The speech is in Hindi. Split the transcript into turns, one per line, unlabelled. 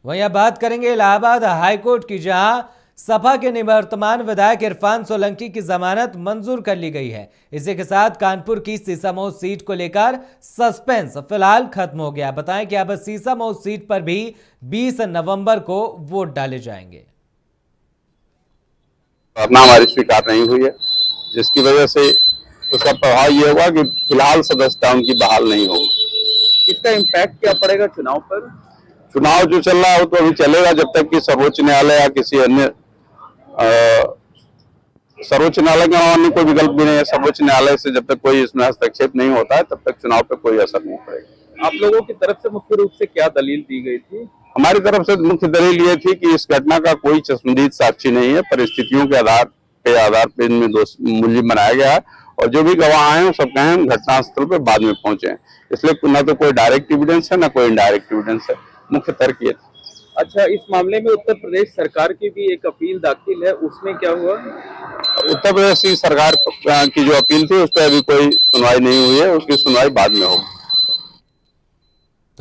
वहीं अब बात करेंगे इलाहाबाद हाईकोर्ट की, जहां सपा के निवर्तमान विधायक इरफान सोलंकी की जमानत मंजूर कर ली गई है। इसी के साथ कानपुर की सीसामऊ सीट को लेकर सस्पेंस फिलहाल खत्म हो गया। बताएं कि अब सीसामऊ सीट पर भी 20 नवंबर को वोट डाले जाएंगे।
वरना हमारी स्वीकार नहीं हुई है, जिसकी वजह से उसका प्रभाव ये होगा कि फिलहाल सदस्यता उनकी बहाल नहीं होगी।
इसका इम्पैक्ट क्या पड़ेगा चुनाव पर?
चुनाव जो चल रहा है वो तो अभी चलेगा जब तक कि सर्वोच्च न्यायालय या किसी अन्य सर्वोच्च न्यायालय के अलावा अन्य कोई विकल्प भी नहीं है। सर्वोच्च न्यायालय से जब तक कोई इसमें हस्तक्षेप नहीं होता है तब तक चुनाव पे कोई असर नहीं पड़ेगा।
आप लोगों की तरफ से मुख्य रूप से क्या दलील दी गई थी?
हमारी तरफ से मुख्य दलील ये थी कि इस घटना का कोई चश्मदीद साक्षी नहीं है, परिस्थितियों के आधार पे इनमें मुलजिम बनाया गया है और जो भी गवाह हैं वो सब कहे हम घटनास्थल पे बाद में पहुंचे हैं, इसलिए न तो कोई डायरेक्ट एविडेंस है न कोई इनडायरेक्ट एविडेंस है। मुख्य तर्क ये था।
अच्छा, इस मामले में उत्तर प्रदेश सरकार की भी एक अपील दाखिल है, उसमें क्या हुआ?
उत्तर प्रदेश की सरकार की जो अपील थी उस पर अभी कोई सुनवाई नहीं हुई है, उसकी सुनवाई बाद में होगी।